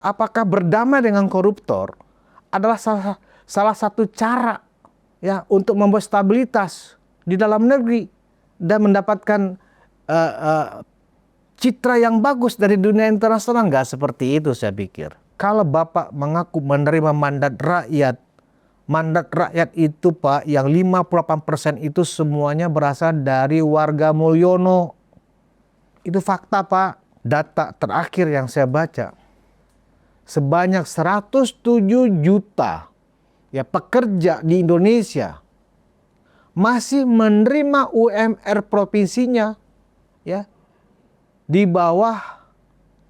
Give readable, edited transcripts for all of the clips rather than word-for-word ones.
Apakah berdamai dengan koruptor adalah salah satu cara ya untuk membuat stabilitas di dalam negeri dan mendapatkan uh, uh, citra yang bagus dari dunia internasional? Nggak seperti itu saya pikir. Kalau Bapak mengaku menerima mandat rakyat itu Pak, yang 58% itu semuanya berasal dari warga Mulyono. Itu fakta Pak. Data terakhir yang saya baca, sebanyak 107 juta ya pekerja di Indonesia masih menerima UMR provinsinya ya di bawah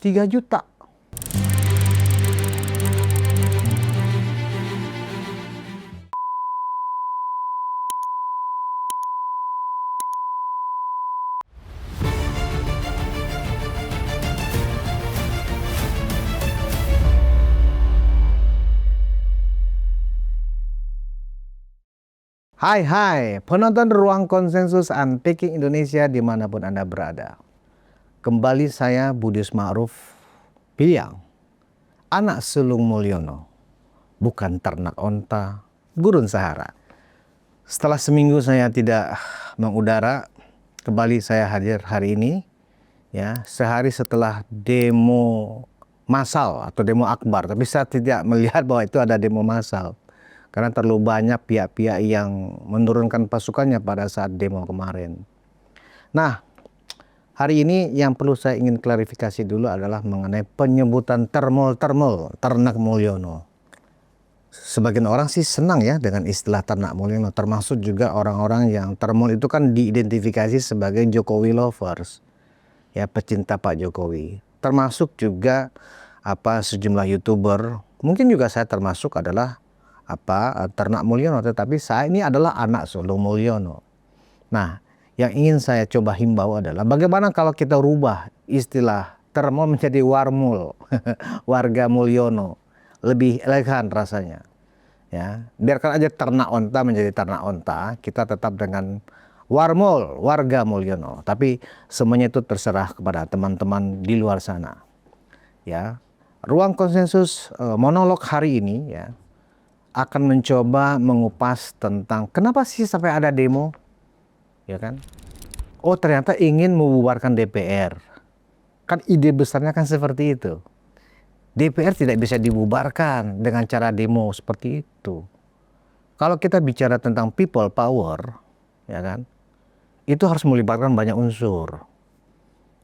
3 juta. Hai penonton Ruang Konsensus Unpacking Indonesia dimanapun Anda berada. Kembali saya Budi Ma'ruf Piliang, anak sulung Mulyono, bukan ternak onta, gurun Sahara. Setelah seminggu saya tidak mengudara, kembali saya hadir hari ini, ya sehari setelah demo massal atau demo akbar. Tapi saya tidak melihat bahwa itu ada demo massal, karena terlalu banyak pihak-pihak yang menurunkan pasukannya pada saat demo kemarin. Nah, hari ini yang perlu saya ingin klarifikasi dulu adalah mengenai penyebutan termol ternak Mulyono. Sebagian orang sih senang ya dengan istilah ternak Mulyono, termasuk juga orang-orang yang termol itu kan diidentifikasi sebagai Jokowi lovers, ya pecinta Pak Jokowi. Termasuk juga sejumlah YouTuber, mungkin juga saya termasuk adalah ternak Mulyono, tetapi saya ini adalah anak sulung Mulyono. Nah, yang ingin saya coba himbau adalah bagaimana kalau kita rubah istilah termol menjadi warmul, warga Mulyono. Lebih elegan rasanya. Ya, biarkan aja ternak onta menjadi ternak onta, kita tetap dengan warmul, warga Mulyono. Tapi semuanya itu terserah kepada teman-teman di luar sana. Ya, Ruang Konsensus monolog hari ini ya akan mencoba mengupas tentang kenapa sih sampai ada demo, ya kan? Oh, ternyata ingin membubarkan DPR. Kan ide besarnya kan seperti itu. DPR tidak bisa dibubarkan dengan cara demo seperti itu. Kalau kita bicara tentang people power, ya kan, itu harus melibatkan banyak unsur,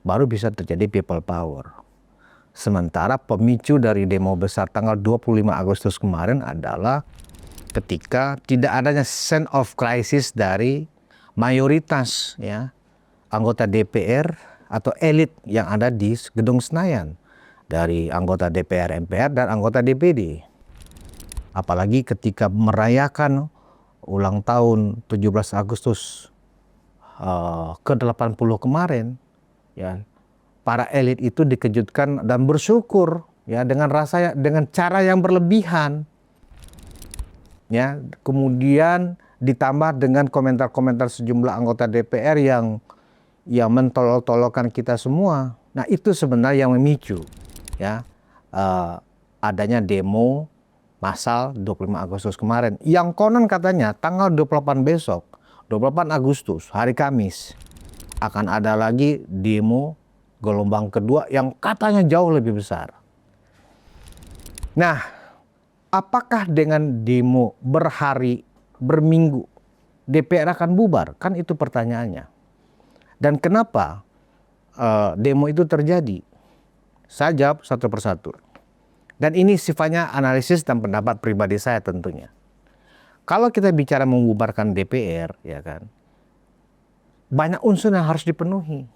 baru bisa terjadi people power. Sementara pemicu dari demo besar tanggal 25 Agustus kemarin adalah ketika tidak adanya sense of crisis dari mayoritas ya anggota DPR atau elit yang ada di Gedung Senayan, dari anggota DPR, MPR, dan anggota DPD. Apalagi ketika merayakan ulang tahun 17 Agustus ke-80 kemarin, ya para elit itu dikejutkan dan bersyukur ya dengan cara yang berlebihan. Ya, kemudian ditambah dengan komentar-komentar sejumlah anggota DPR yang mentolol-tololkan kita semua. Nah, itu sebenarnya yang memicu ya adanya demo massal 25 Agustus kemarin. Yang konon katanya tanggal 28 besok, 28 Agustus, hari Kamis, akan ada lagi demo gelombang kedua yang katanya jauh lebih besar. Nah, apakah dengan demo berhari, berminggu, DPR akan bubar? Kan itu pertanyaannya. Dan kenapa demo itu terjadi? Saya jawab satu persatu. Dan ini sifatnya analisis dan pendapat pribadi saya tentunya. Kalau kita bicara membubarkan DPR, ya kan, banyak unsur yang harus dipenuhi.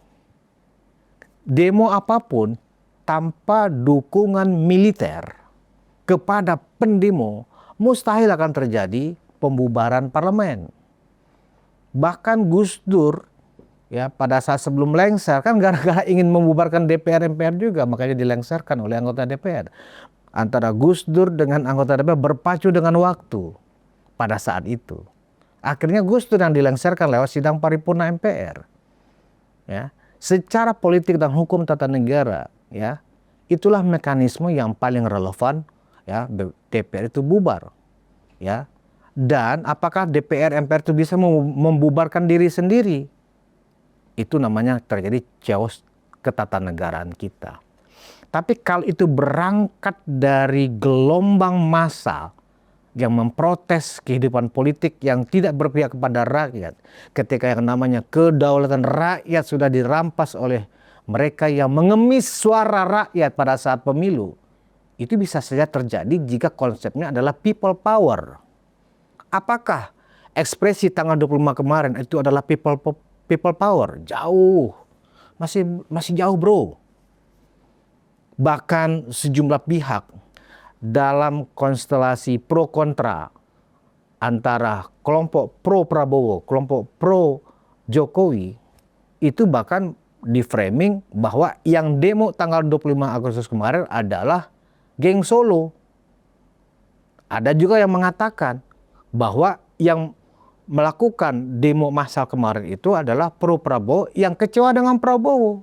Demo apapun tanpa dukungan militer kepada pendemo, mustahil akan terjadi pembubaran parlemen. Bahkan Gus Dur ya pada saat sebelum lengser kan gara-gara ingin membubarkan DPR MPR juga, makanya dilengsarkan oleh anggota DPR. Antara Gus Dur dengan anggota DPR berpacu dengan waktu pada saat itu. Akhirnya Gus Dur yang dilengsarkan lewat sidang paripurna MPR. Ya, secara politik dan hukum tata negara, ya, itulah mekanisme yang paling relevan ya DPR itu bubar ya. Dan apakah DPR MPR itu bisa membubarkan diri sendiri? Itu namanya terjadi chaos ketatanegaraan kita. Tapi kalau itu berangkat dari gelombang massa yang memprotes kehidupan politik yang tidak berpihak kepada rakyat, ketika yang namanya kedaulatan rakyat sudah dirampas oleh mereka yang mengemis suara rakyat pada saat pemilu, itu bisa saja terjadi jika konsepnya adalah people power. Apakah ekspresi tanggal 25 kemarin itu adalah people power? Jauh. Masih jauh, bro. Bahkan sejumlah pihak dalam konstelasi pro kontra antara kelompok pro Prabowo, kelompok pro Jokowi, itu bahkan di framing bahwa yang demo tanggal 25 Agustus kemarin adalah geng Solo. Ada juga yang mengatakan bahwa yang melakukan demo massal kemarin itu adalah pro Prabowo yang kecewa dengan Prabowo.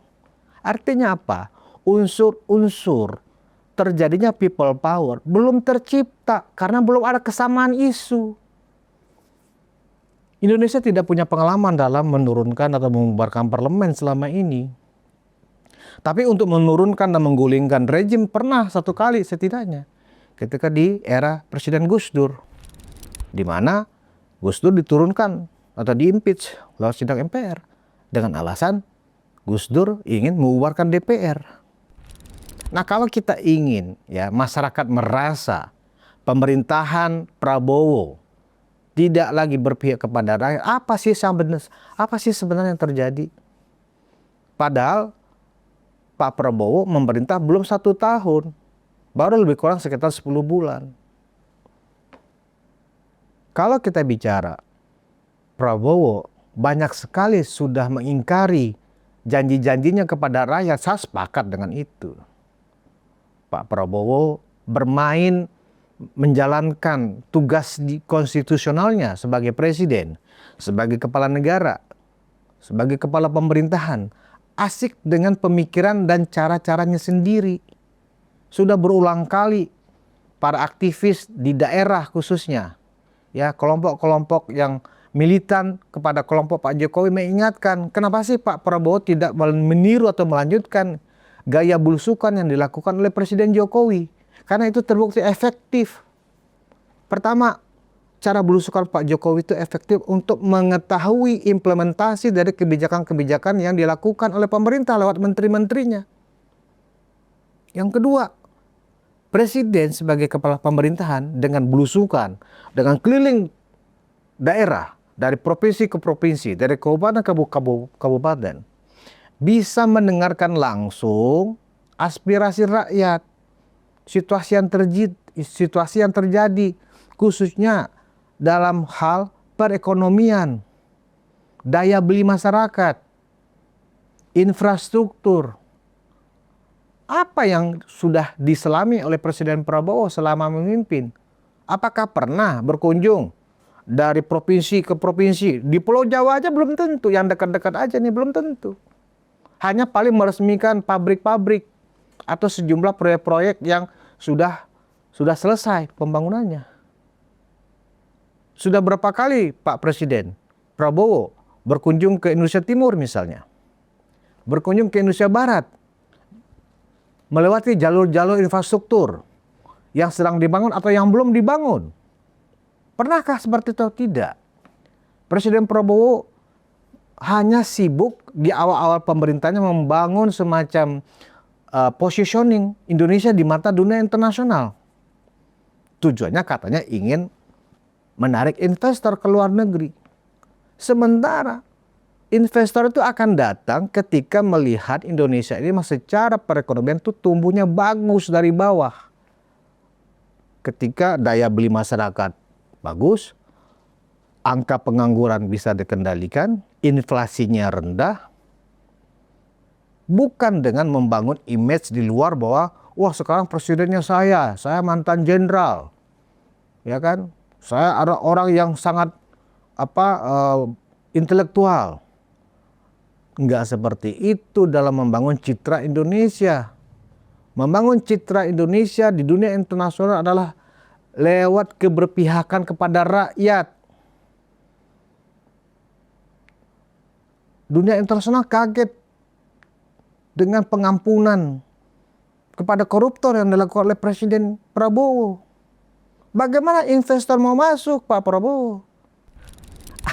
Artinya apa? Unsur-unsur terjadinya people power belum tercipta karena belum ada kesamaan isu. Indonesia tidak punya pengalaman dalam menurunkan atau membubarkan parlemen selama ini. Tapi untuk menurunkan dan menggulingkan rejim pernah satu kali setidaknya. Ketika di era Presiden Gus Dur. Di mana Gus Dur diturunkan atau diimpeach lewat sidang MPR. Dengan alasan Gus Dur ingin membubarkan DPR. Nah, kalau kita ingin ya masyarakat merasa pemerintahan Prabowo tidak lagi berpihak kepada rakyat, apa sih sebenarnya yang terjadi? Padahal Pak Prabowo memerintah belum 1 tahun, baru lebih kurang sekitar 10 bulan. Kalau kita bicara Prabowo banyak sekali sudah mengingkari janji-janjinya kepada rakyat, saya sepakat dengan itu. Pak Prabowo bermain menjalankan tugas konstitusionalnya sebagai presiden, sebagai kepala negara, sebagai kepala pemerintahan, asik dengan pemikiran dan cara-caranya sendiri. Sudah berulang kali para aktivis di daerah khususnya, ya kelompok-kelompok yang militan kepada kelompok Pak Jokowi mengingatkan, kenapa sih Pak Prabowo tidak meniru atau melanjutkan gaya belusukan yang dilakukan oleh Presiden Jokowi. Karena itu terbukti efektif. Pertama, cara belusukan Pak Jokowi itu efektif untuk mengetahui implementasi dari kebijakan-kebijakan yang dilakukan oleh pemerintah lewat menteri-menterinya. Yang kedua, Presiden sebagai kepala pemerintahan dengan belusukan, dengan keliling daerah, dari provinsi ke provinsi, dari kabupaten ke kabupaten, bisa mendengarkan langsung aspirasi rakyat, situasi yang terjadi, khususnya dalam hal perekonomian, daya beli masyarakat, infrastruktur. Apa yang sudah diselami oleh Presiden Prabowo selama memimpin? Apakah pernah berkunjung dari provinsi ke provinsi? Di Pulau Jawa aja belum tentu, yang dekat-dekat aja nih belum tentu. Hanya paling meresmikan pabrik-pabrik atau sejumlah proyek-proyek yang sudah selesai pembangunannya. Sudah berapa kali Pak Presiden Prabowo berkunjung ke Indonesia Timur misalnya, berkunjung ke Indonesia Barat, melewati jalur-jalur infrastruktur yang sedang dibangun atau yang belum dibangun. Pernahkah seperti itu? Tidak. Presiden Prabowo hanya sibuk di awal-awal pemerintahnya membangun semacam positioning Indonesia di mata dunia internasional. Tujuannya katanya ingin menarik investor ke luar negeri. Sementara investor itu akan datang ketika melihat Indonesia ini secara perekonomian itu tumbuhnya bagus dari bawah. Ketika daya beli masyarakat bagus, angka pengangguran bisa dikendalikan, inflasinya rendah, bukan dengan membangun image di luar bahwa wah sekarang presidennya saya mantan jenderal, ya kan, saya ada orang yang sangat intelektual. Enggak seperti itu dalam membangun citra Indonesia. Membangun citra Indonesia di dunia internasional adalah lewat keberpihakan kepada rakyat. Dunia internasional kaget dengan pengampunan kepada koruptor yang dilakukan oleh Presiden Prabowo. Bagaimana investor mau masuk, Pak Prabowo?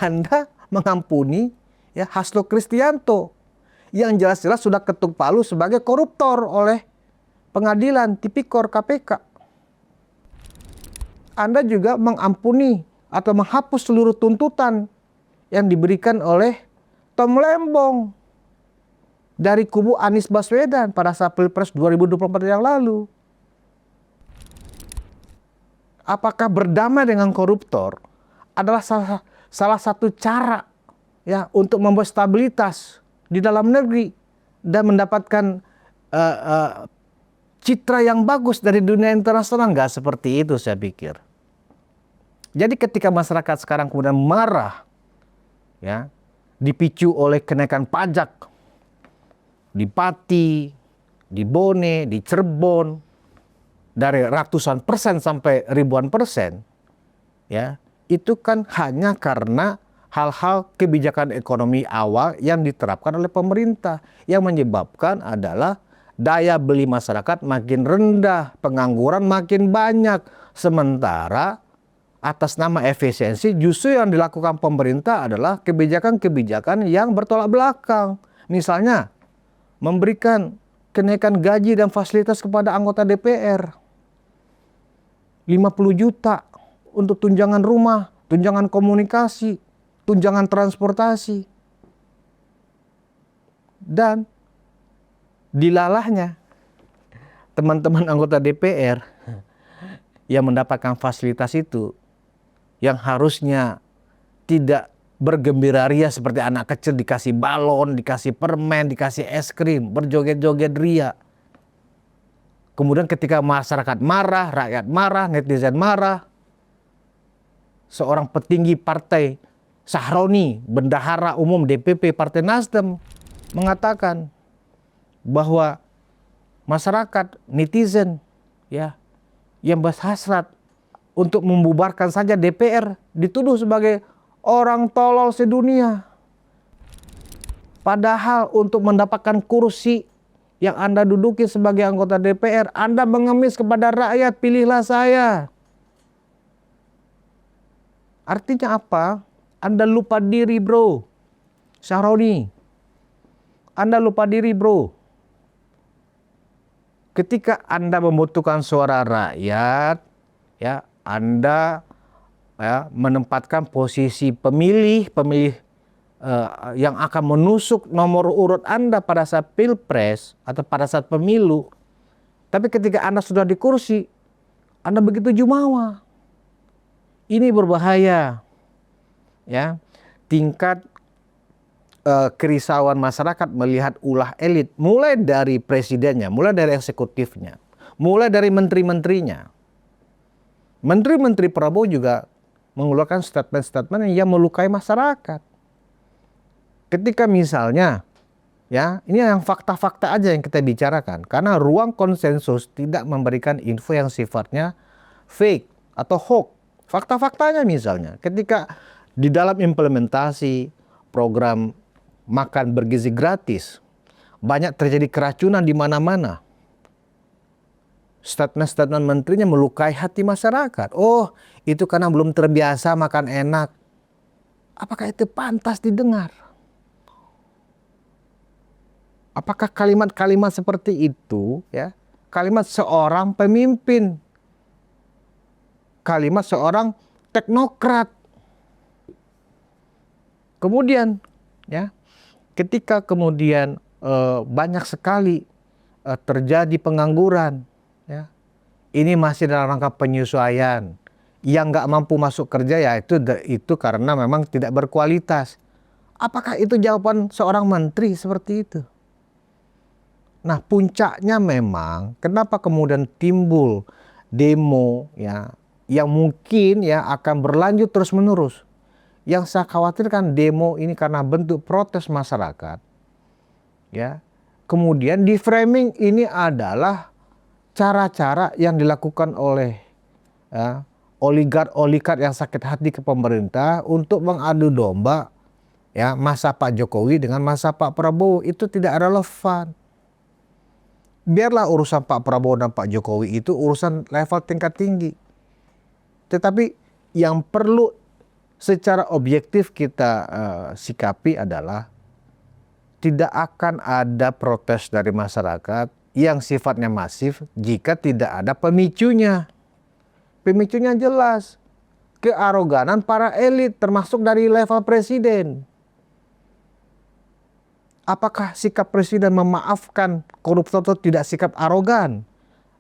Anda mengampuni ya Hasto Kristianto yang jelas-jelas sudah ketuk palu sebagai koruptor oleh pengadilan tipikor KPK. Anda juga mengampuni atau menghapus seluruh tuntutan yang diberikan oleh Tom Lembong dari kubu Anies Baswedan pada saat Pilpres 2024 yang lalu. Apakah berdamai dengan koruptor adalah salah satu cara ya untuk membuat stabilitas di dalam negeri dan mendapatkan citra yang bagus dari dunia internasional? Nggak seperti itu saya pikir. Jadi ketika masyarakat sekarang kemudian marah, ya, dipicu oleh kenaikan pajak di Pati, di Bone, di Cirebon, dari ratusan persen sampai ribuan persen, ya, itu kan hanya karena hal-hal kebijakan ekonomi awal yang diterapkan oleh pemerintah, yang menyebabkan adalah daya beli masyarakat makin rendah, pengangguran makin banyak. Sementara atas nama efisiensi justru yang dilakukan pemerintah adalah kebijakan-kebijakan yang bertolak belakang. Misalnya memberikan kenaikan gaji dan fasilitas kepada anggota DPR. 50 juta untuk tunjangan rumah, tunjangan komunikasi, tunjangan transportasi. Dan dilalahnya teman-teman anggota DPR yang mendapatkan fasilitas itu, yang harusnya tidak bergembira ria seperti anak kecil dikasih balon, dikasih permen, dikasih es krim, berjoget-joget ria. Kemudian ketika masyarakat marah, rakyat marah, netizen marah, seorang petinggi partai Sahroni, bendahara umum DPP Partai Nasdem, mengatakan bahwa masyarakat, netizen, ya, yang berhasrat untuk membubarkan saja DPR dituduh sebagai orang tolol sedunia. Padahal untuk mendapatkan kursi yang Anda duduki sebagai anggota DPR, Anda mengemis kepada rakyat, pilihlah saya. Artinya apa? Anda lupa diri, bro. Sahroni, Anda lupa diri, bro. Ketika Anda membutuhkan suara rakyat, ya, Anda ya, menempatkan posisi pemilih yang akan menusuk nomor urut Anda pada saat pilpres atau pada saat pemilu. Tapi ketika Anda sudah di kursi, Anda begitu jumawa. Ini berbahaya. Ya, tingkat kerisauan masyarakat melihat ulah elit, mulai dari presidennya, mulai dari eksekutifnya, mulai dari menteri-menterinya. Menteri-menteri Prabowo juga mengeluarkan statement-statement yang melukai masyarakat. Ketika misalnya, ya, ini yang fakta-fakta aja yang kita bicarakan, karena ruang konsensus tidak memberikan info yang sifatnya fake atau hoax. Fakta-faktanya misalnya, ketika di dalam implementasi program makan bergizi gratis, banyak terjadi keracunan di mana-mana. Statement-statement menterinya melukai hati masyarakat. Oh, itu karena belum terbiasa makan enak. Apakah itu pantas didengar? Apakah kalimat-kalimat seperti itu, ya, kalimat seorang pemimpin, kalimat seorang teknokrat? Kemudian, ya, ketika kemudian banyak sekali terjadi pengangguran, ya, ini masih dalam rangka penyesuaian. Yang nggak mampu masuk kerja ya itu karena memang tidak berkualitas. Apakah itu jawaban seorang menteri seperti itu? Nah, puncaknya memang kenapa kemudian timbul demo, ya, yang mungkin ya akan berlanjut terus-menerus. Yang saya khawatirkan demo ini karena bentuk protes masyarakat, ya, kemudian di framing ini adalah cara-cara yang dilakukan oleh oligark yang sakit hati ke pemerintah untuk mengadu domba ya masa Pak Jokowi dengan masa Pak Prabowo itu tidak relevan. Biarlah urusan Pak Prabowo dan Pak Jokowi itu urusan level tingkat tinggi. Tetapi yang perlu secara objektif kita sikapi adalah tidak akan ada protes dari masyarakat yang sifatnya masif jika tidak ada pemicunya. Pemicunya jelas, kearoganan para elit termasuk dari level presiden. Apakah sikap presiden memaafkan koruptor itu tidak sikap arogan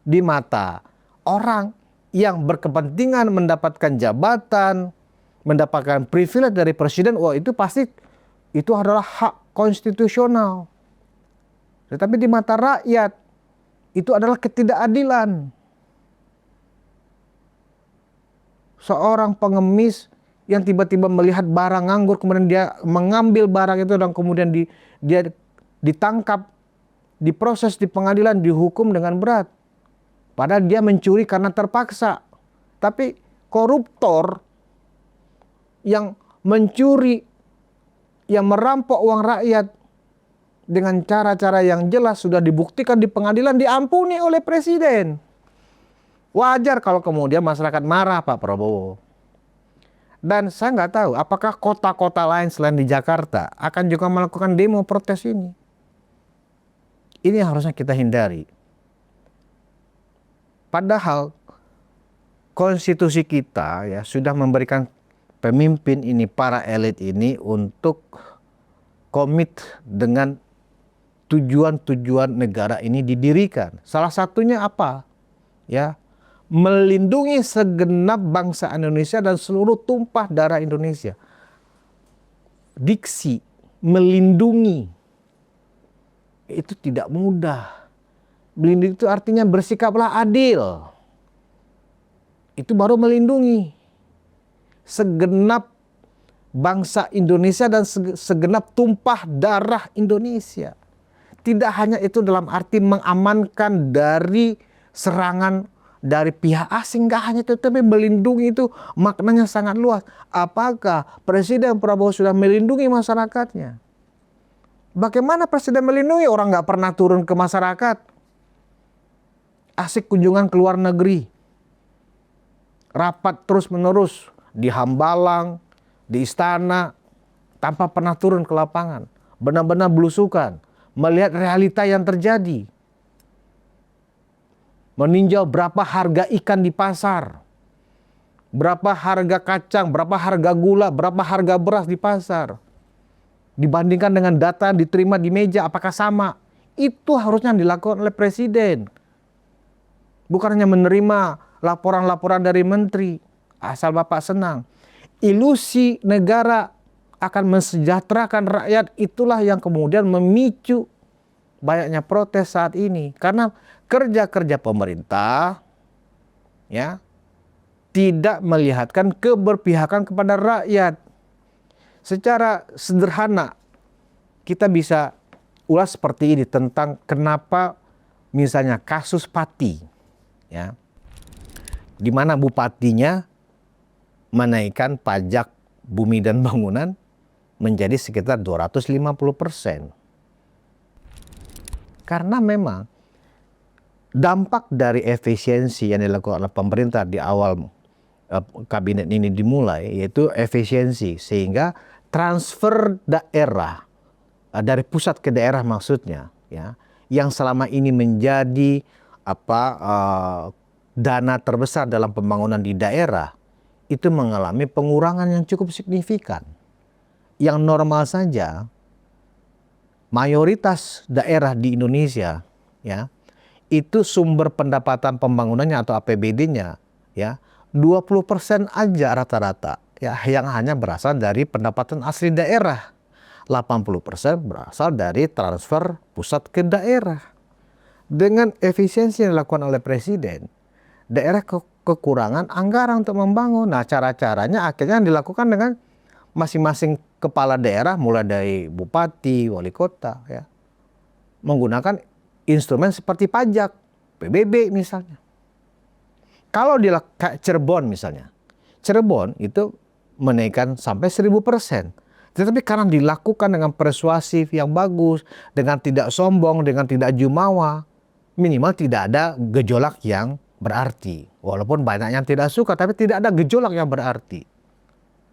di mata orang yang berkepentingan mendapatkan jabatan, mendapatkan privilege dari presiden? Wah, itu pasti itu adalah hak konstitusional. Tetapi di mata rakyat itu adalah ketidakadilan. Seorang pengemis yang tiba-tiba melihat barang nganggur, kemudian dia mengambil barang itu dan kemudian dia ditangkap, diproses di pengadilan, dihukum dengan berat. Padahal dia mencuri karena terpaksa. Tapi koruptor yang mencuri, yang merampok uang rakyat dengan cara-cara yang jelas sudah dibuktikan di pengadilan, diampuni oleh presiden. Wajar kalau kemudian masyarakat marah Pak Prabowo. Dan saya nggak tahu apakah kota-kota lain selain di Jakarta akan juga melakukan demo protes ini. Ini yang harusnya kita hindari. Padahal konstitusi kita ya sudah memberikan pemimpin ini, para elit ini untuk komit dengan tujuan-tujuan negara ini didirikan. Salah satunya apa? Ya, melindungi segenap bangsa Indonesia dan seluruh tumpah darah Indonesia. Diksi, melindungi, itu tidak mudah. Melindungi itu artinya bersikaplah adil. Itu baru melindungi segenap bangsa Indonesia dan segenap tumpah darah Indonesia. Tidak hanya itu dalam arti mengamankan dari serangan dari pihak asing, nggak hanya itu, tapi melindungi itu maknanya sangat luas. Apakah Presiden Prabowo sudah melindungi masyarakatnya? Bagaimana Presiden melindungi orang nggak pernah turun ke masyarakat? Asik kunjungan ke luar negeri, rapat terus-menerus di Hambalang, di istana, tanpa pernah turun ke lapangan. Benar-benar belusukan, melihat realita yang terjadi. Meninjau berapa harga ikan di pasar, berapa harga kacang, berapa harga gula, berapa harga beras di pasar. Dibandingkan dengan data yang diterima di meja, apakah sama? Itu harusnya dilakukan oleh presiden. Bukan hanya menerima laporan-laporan dari menteri, asal Bapak senang. Ilusi negara akan mensejahterakan rakyat, itulah yang kemudian memicu banyaknya protes saat ini. Karena kerja-kerja pemerintah ya tidak melihatkan keberpihakan kepada rakyat. Secara sederhana kita bisa ulas seperti ini tentang kenapa misalnya kasus Pati ya, di mana bupatinya menaikkan pajak bumi dan bangunan menjadi sekitar 250%. Karena memang dampak dari efisiensi yang dilakukan oleh pemerintah di awal kabinet ini dimulai, yaitu efisiensi, sehingga transfer daerah dari pusat ke daerah maksudnya ya, yang selama ini menjadi dana terbesar dalam pembangunan di daerah, itu mengalami pengurangan yang cukup signifikan. Yang normal saja mayoritas daerah di Indonesia ya itu sumber pendapatan pembangunannya atau APBD-nya ya 20% aja rata-rata ya yang hanya berasal dari pendapatan asli daerah. 80% berasal dari transfer pusat ke daerah. Dengan efisiensi yang dilakukan oleh presiden, daerah kekurangan anggaran untuk membangun. Nah, cara-caranya akhirnya dilakukan dengan masing-masing kepala daerah, mulai dari bupati, wali kota ya, menggunakan instrumen seperti pajak, PBB misalnya. Kalau di kayak Cirebon misalnya, Cirebon itu menaikkan sampai 1000%. Tetapi karena dilakukan dengan persuasif yang bagus, dengan tidak sombong, dengan tidak jumawa, minimal tidak ada gejolak yang berarti. Walaupun banyak yang tidak suka, tapi tidak ada gejolak yang berarti.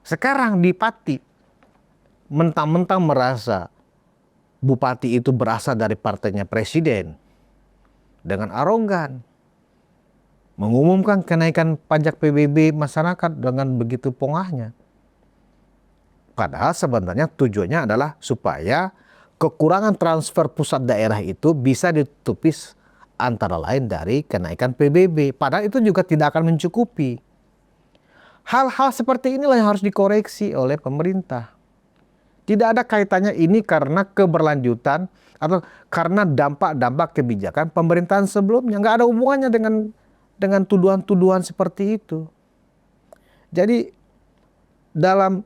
Sekarang di Pati, mentang-mentang merasa bupati itu berasal dari partainya presiden, dengan arogan mengumumkan kenaikan pajak PBB masyarakat dengan begitu pongahnya. Padahal sebenarnya tujuannya adalah supaya kekurangan transfer pusat daerah itu bisa ditutupi antara lain dari kenaikan PBB. Padahal itu juga tidak akan mencukupi. Hal-hal seperti inilah yang harus dikoreksi oleh pemerintah. Tidak ada kaitannya ini karena keberlanjutan atau karena dampak-dampak kebijakan pemerintahan sebelumnya. Nggak ada hubungannya dengan tuduhan-tuduhan seperti itu. Jadi dalam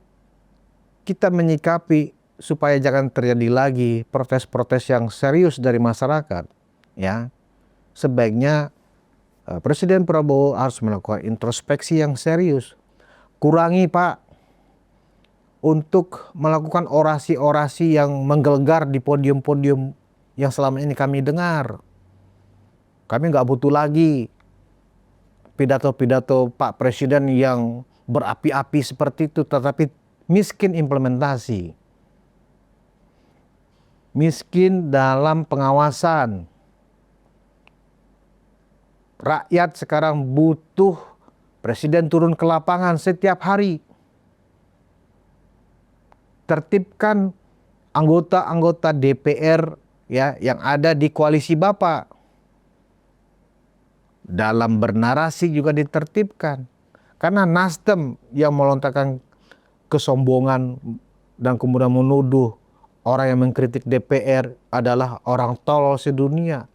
kita menyikapi supaya jangan terjadi lagi protes-protes yang serius dari masyarakat, ya sebaiknya Presiden Prabowo harus melakukan introspeksi yang serius. Kurangi Pak untuk melakukan orasi-orasi yang menggelegar di podium-podium yang selama ini kami dengar. Kami nggak butuh lagi pidato-pidato Pak Presiden yang berapi-api seperti itu, tetapi miskin implementasi. Miskin dalam pengawasan. Rakyat sekarang butuh Presiden turun ke lapangan setiap hari. Tertibkan anggota-anggota DPR ya yang ada di koalisi Bapak. Dalam bernarasi juga ditertibkan. Karena Nasdem yang melontarkan kesombongan dan kemudian menuduh orang yang mengkritik DPR adalah orang tolol sedunia.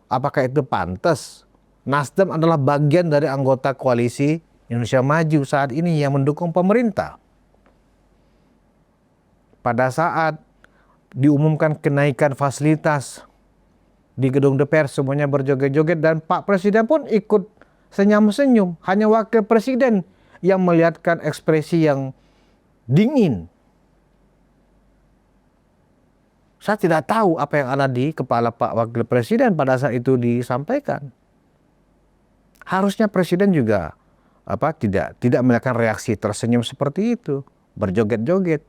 Apakah itu pantas? Nasdem adalah bagian dari anggota koalisi Indonesia Maju saat ini yang mendukung pemerintah. Pada saat diumumkan kenaikan fasilitas di gedung DPR, semuanya berjoget-joget dan Pak Presiden pun ikut senyum-senyum. Hanya Wakil Presiden yang melihatkan ekspresi yang dingin. Saya tidak tahu apa yang ada di kepala Pak Wakil Presiden pada saat itu disampaikan. Harusnya Presiden juga tidak melakukan reaksi tersenyum seperti itu, berjoget-joget.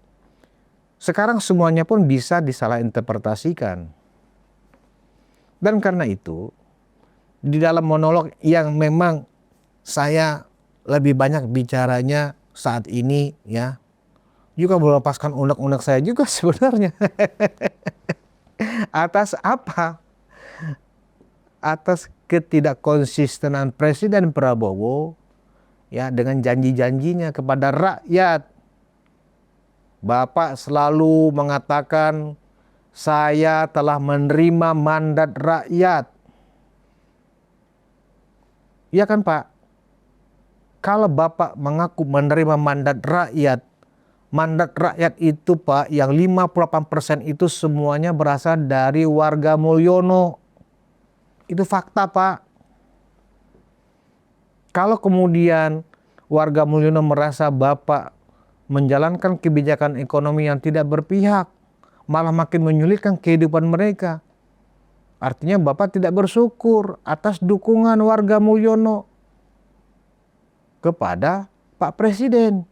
Sekarang semuanya pun bisa disalahinterpretasikan. Dan karena itu, di dalam monolog yang memang saya lebih banyak bicaranya saat ini ya, juga melepaskan unek-unek saya juga sebenarnya. Atas apa? Atas ketidakkonsistenan Presiden Prabowo ya dengan janji-janjinya kepada rakyat. Bapak selalu mengatakan saya telah menerima mandat rakyat. Iya kan Pak? Kalau Bapak mengaku menerima mandat rakyat itu Pak, yang 58% itu semuanya berasal dari warga Mulyono. Itu fakta Pak. Kalau kemudian warga Mulyono merasa Bapak menjalankan kebijakan ekonomi yang tidak berpihak, malah makin menyulitkan kehidupan mereka, artinya Bapak tidak bersyukur atas dukungan warga Mulyono kepada Pak Presiden.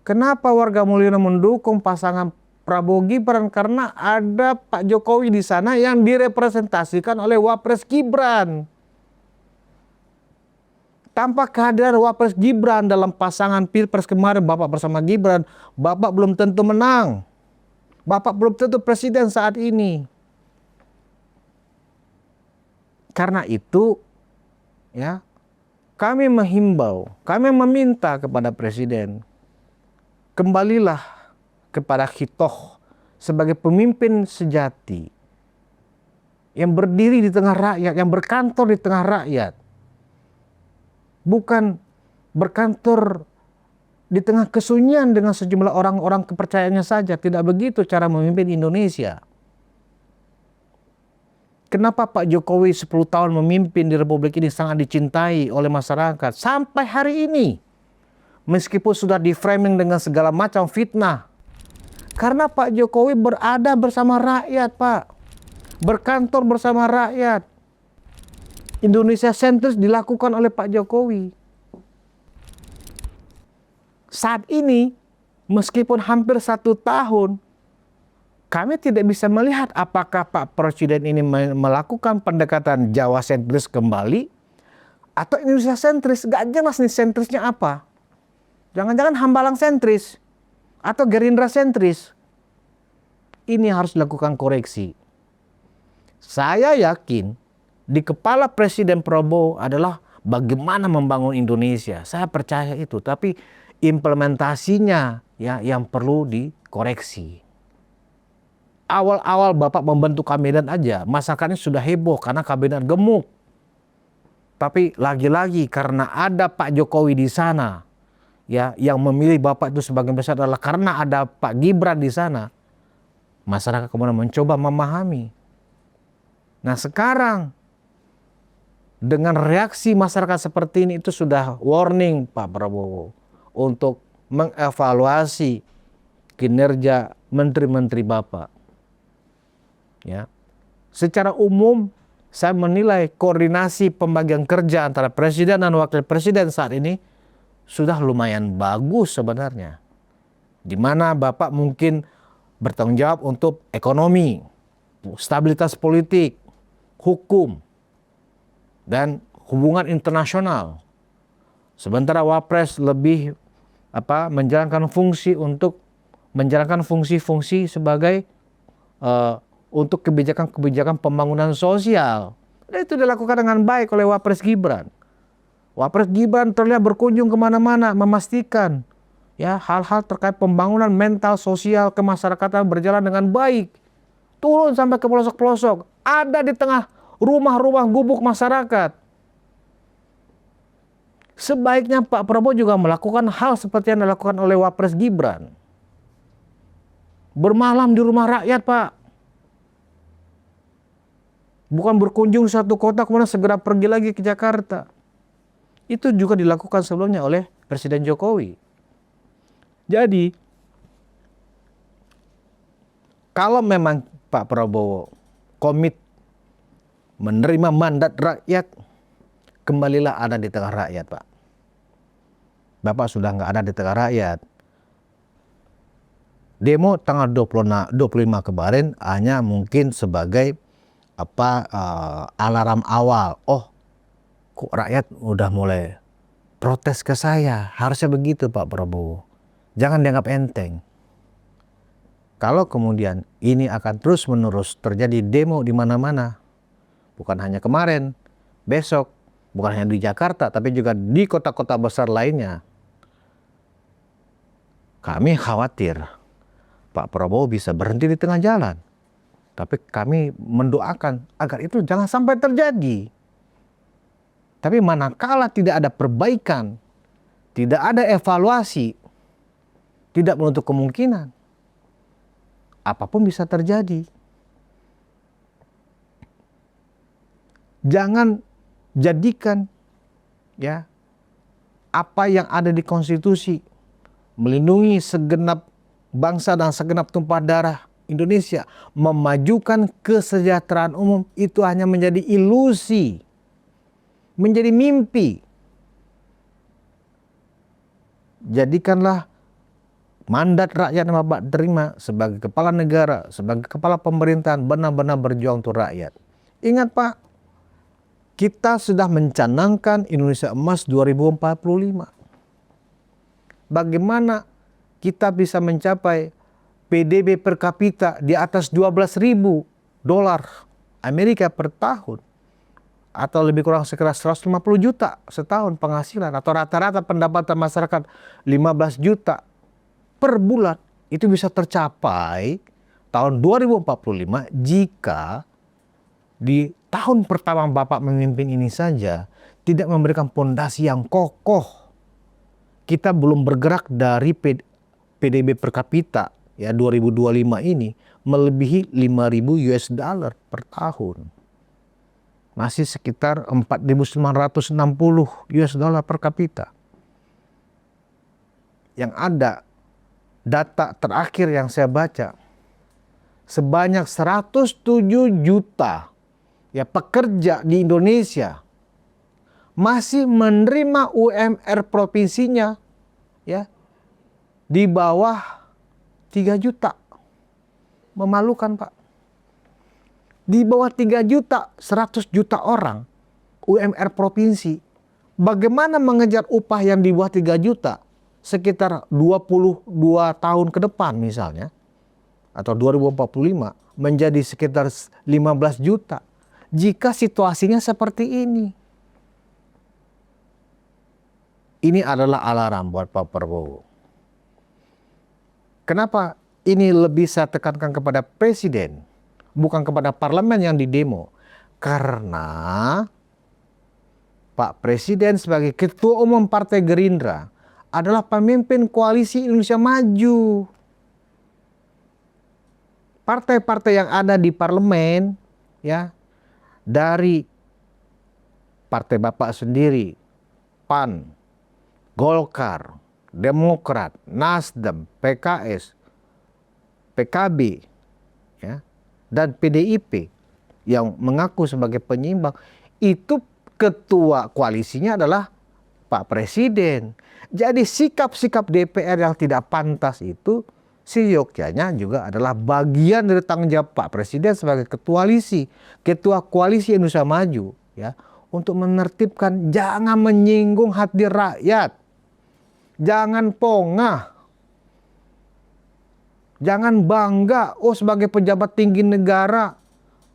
Kenapa warga Mulyono mendukung pasangan Prabowo Gibran? Karena ada Pak Jokowi di sana yang direpresentasikan oleh Wapres Gibran. Tanpa kehadiran Wapres Gibran dalam pasangan Pilpres kemarin, Bapak bersama Gibran, Bapak belum tentu menang. Bapak belum tentu presiden saat ini. Karena itu, ya, kami menghimbau, kami meminta kepada Presiden, kembalilah kepada khitoh sebagai pemimpin sejati yang berdiri di tengah rakyat, yang berkantor di tengah rakyat. Bukan berkantor di tengah kesunyian dengan sejumlah orang-orang kepercayaannya saja. Tidak begitu cara memimpin Indonesia. Kenapa Pak Jokowi 10 tahun memimpin di Republik ini sangat dicintai oleh masyarakat sampai hari ini? Meskipun sudah di-framing dengan segala macam fitnah. Karena Pak Jokowi berada bersama rakyat, Pak. Berkantor bersama rakyat. Indonesia sentris dilakukan oleh Pak Jokowi. Saat ini, meskipun hampir 1 tahun, kami tidak bisa melihat apakah Pak Presiden ini melakukan pendekatan Jawa sentris kembali atau Indonesia sentris. Gak jelas nih sentrisnya apa. Jangan-jangan Hambalang sentris atau Gerindra sentris. Ini harus dilakukan koreksi. Saya yakin di kepala Presiden Prabowo adalah bagaimana membangun Indonesia. Saya percaya itu, tapi implementasinya ya yang perlu dikoreksi. Awal-awal Bapak membentuk kabinet aja, masyarakatnya sudah heboh karena kabinet gemuk. Tapi lagi-lagi karena ada Pak Jokowi di sana, ya yang memilih Bapak itu sebagian besar adalah karena ada Pak Gibran di sana. Masyarakat kemudian mencoba memahami. Nah sekarang dengan reaksi masyarakat seperti ini itu sudah warning Pak Prabowo untuk mengevaluasi kinerja menteri-menteri Bapak. Ya. Secara umum saya menilai koordinasi pembagian kerja antara presiden dan wakil presiden saat ini sudah lumayan bagus sebenarnya. Di mana Bapak mungkin bertanggung jawab untuk ekonomi, stabilitas politik, hukum, dan hubungan internasional. Sementara Wapres lebih menjalankan fungsi untuk menjalankan fungsi-fungsi sebagai untuk kebijakan-kebijakan pembangunan sosial. Dan itu dilakukan dengan baik oleh Wapres Gibran. Wapres Gibran terlihat berkunjung kemana-mana memastikan ya hal-hal terkait pembangunan mental sosial kemasyarakatan berjalan dengan baik. Turun sampai ke pelosok-pelosok, ada di tengah rumah-rumah gubuk masyarakat. Sebaiknya Pak Prabowo juga melakukan hal seperti yang dilakukan oleh Wapres Gibran. Bermalam di rumah rakyat, Pak. Bukan berkunjung satu kota kemudian segera pergi lagi ke Jakarta. Itu juga dilakukan sebelumnya oleh Presiden Jokowi. Jadi, kalau memang Pak Prabowo komit menerima mandat rakyat, kembalilah ada di tengah rakyat, Pak. Bapak sudah nggak ada di tengah rakyat. Demo tanggal 25 kemarin hanya mungkin sebagai alarm awal. Oh, kok rakyat udah mulai protes ke saya. Harusnya begitu Pak Prabowo. Jangan dianggap enteng. Kalau kemudian ini akan terus-menerus terjadi demo di mana-mana, bukan hanya kemarin, besok, bukan hanya di Jakarta, tapi juga di kota-kota besar lainnya, kami khawatir Pak Prabowo bisa berhenti di tengah jalan. Tapi kami mendoakan agar itu jangan sampai terjadi. Tapi manakala tidak ada perbaikan, tidak ada evaluasi, tidak menutup kemungkinan, apapun bisa terjadi. Jangan jadikan ya apa yang ada di konstitusi melindungi segenap bangsa dan segenap tumpah darah Indonesia, memajukan kesejahteraan umum, itu hanya menjadi ilusi, menjadi mimpi. Jadikanlah mandat rakyat yang Bapak terima sebagai kepala negara, sebagai kepala pemerintahan, benar-benar berjuang untuk rakyat. Ingat Pak, kita sudah mencanangkan Indonesia Emas 2045. Bagaimana kita bisa mencapai PDB per kapita di atas 12.000 dolar Amerika per tahun, atau lebih kurang sekitar 150 juta setahun penghasilan, atau rata-rata pendapatan masyarakat 15 juta per bulan. Itu bisa tercapai tahun 2045 jika di tahun pertama Bapak memimpin ini saja tidak memberikan pondasi yang kokoh. Kita belum bergerak dari PDB per kapita ya 2025 ini melebihi 5.000 US dollar per tahun. masih sekitar 4.960 US dollar per kapita. Yang ada data terakhir yang saya baca, sebanyak 107 juta ya pekerja di Indonesia masih menerima UMR provinsinya ya di bawah 3 juta. Memalukan, Pak. Di bawah 3 juta, 100 juta orang UMR provinsi. Bagaimana mengejar upah yang di bawah 3 juta sekitar 22 tahun ke depan misalnya, atau 2045 menjadi sekitar 15 juta jika situasinya seperti ini. Ini adalah alarm buat Pak Prabowo. Kenapa ini lebih saya tekankan kepada Presiden, bukan kepada parlemen yang didemo? Karena Pak Presiden sebagai Ketua Umum Partai Gerindra adalah pemimpin koalisi Indonesia Maju. Partai-partai yang ada di parlemen, ya, dari partai Bapak sendiri, PAN, Golkar, Demokrat, Nasdem, PKS, PKB, ya, dan PDIP yang mengaku sebagai penyeimbang, itu ketua koalisinya adalah Pak Presiden. Jadi sikap-sikap DPR yang tidak pantas itu seyogyanya juga adalah bagian dari tanggung jawab Pak Presiden sebagai ketua koalisi Indonesia Maju, ya, untuk menertibkan, jangan menyinggung hati rakyat. Jangan pongah. Jangan bangga, oh sebagai pejabat tinggi negara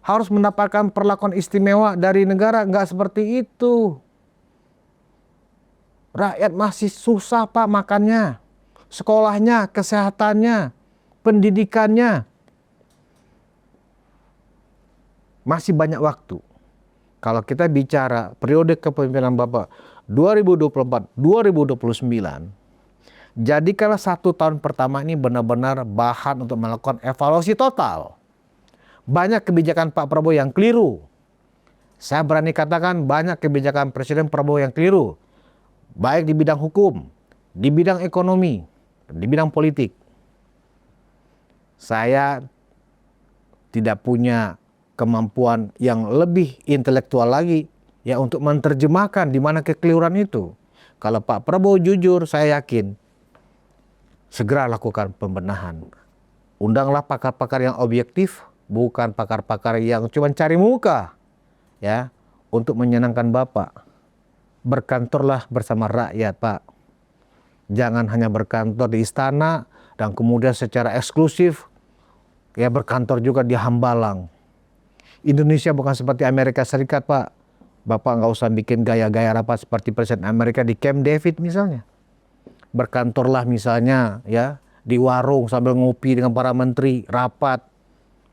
harus mendapatkan perlakuan istimewa dari negara. Nggak seperti itu. Rakyat masih susah, Pak, makannya, sekolahnya, kesehatannya, pendidikannya. Masih banyak waktu. Kalau kita bicara periode kepemimpinan Bapak 2024-2029, jadikanlah 1 tahun pertama ini benar-benar bahan untuk melakukan evaluasi total. Banyak kebijakan Pak Prabowo yang keliru. Saya berani katakan banyak kebijakan Presiden Prabowo yang keliru. Baik di bidang hukum, di bidang ekonomi, di bidang politik. Saya tidak punya kemampuan yang lebih intelektual lagi ya untuk menerjemahkan di mana kekeliruan itu. Kalau Pak Prabowo jujur, saya yakin segera lakukan pembenahan. Undanglah pakar-pakar yang objektif, bukan pakar-pakar yang cuma cari muka, ya, untuk menyenangkan Bapak. Berkantorlah bersama rakyat, Pak. Jangan hanya berkantor di istana dan kemudian secara eksklusif ya berkantor juga di Hambalang. Indonesia bukan seperti Amerika Serikat, Pak. Bapak nggak usah bikin gaya-gaya rapat seperti Presiden Amerika di Camp David misalnya. Berkantorlah misalnya ya di warung sambil ngopi dengan para menteri, rapat.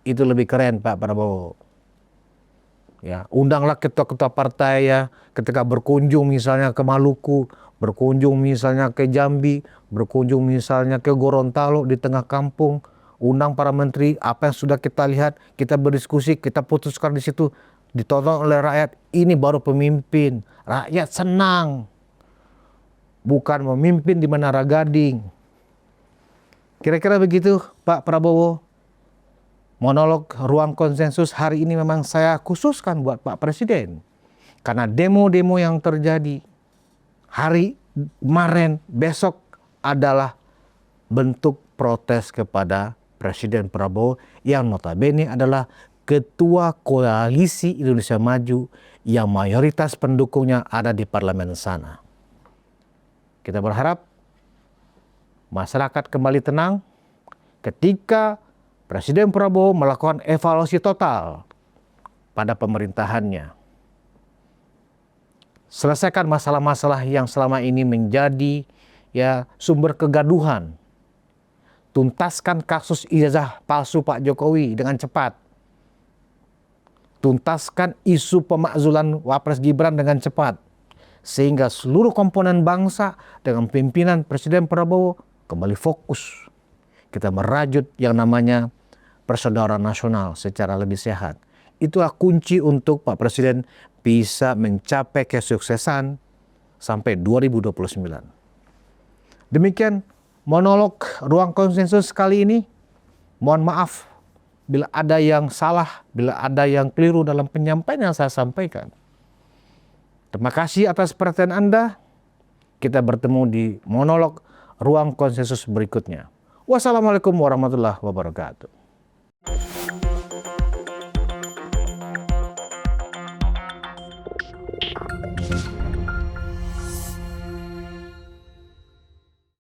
Itu lebih keren, Pak Prabowo. Ya, undanglah ketua-ketua partai ya ketika berkunjung misalnya ke Maluku, berkunjung misalnya ke Jambi, berkunjung misalnya ke Gorontalo di tengah kampung. Undang para menteri, apa yang sudah kita lihat, kita berdiskusi, kita putuskan di situ, ditonton oleh rakyat. Ini baru pemimpin. Rakyat senang. Bukan memimpin di Menara Gading. Kira-kira begitu, Pak Prabowo. Monolog Ruang Konsensus hari ini memang saya khususkan buat Pak Presiden. Karena demo-demo yang terjadi hari kemarin, besok adalah bentuk protes kepada Presiden Prabowo yang notabene adalah Ketua Koalisi Indonesia Maju yang mayoritas pendukungnya ada di parlemen sana. Kita berharap masyarakat kembali tenang ketika Presiden Prabowo melakukan evaluasi total pada pemerintahannya. Selesaikan masalah-masalah yang selama ini menjadi ya sumber kegaduhan. Tuntaskan kasus ijazah palsu Pak Jokowi dengan cepat. Tuntaskan isu pemakzulan Wapres Gibran dengan cepat. Sehingga seluruh komponen bangsa dengan pimpinan Presiden Prabowo kembali fokus. Kita merajut yang namanya persaudaraan nasional secara lebih sehat. itulah kunci untuk Pak Presiden bisa mencapai kesuksesan sampai 2029. Demikian monolog Ruang Konsensus kali ini. Mohon maaf bila ada yang salah, bila ada yang keliru dalam penyampaian yang saya sampaikan. Terima kasih atas perhatian Anda. Kita bertemu di monolog Ruang Konsensus berikutnya. Wassalamualaikum warahmatullahi wabarakatuh.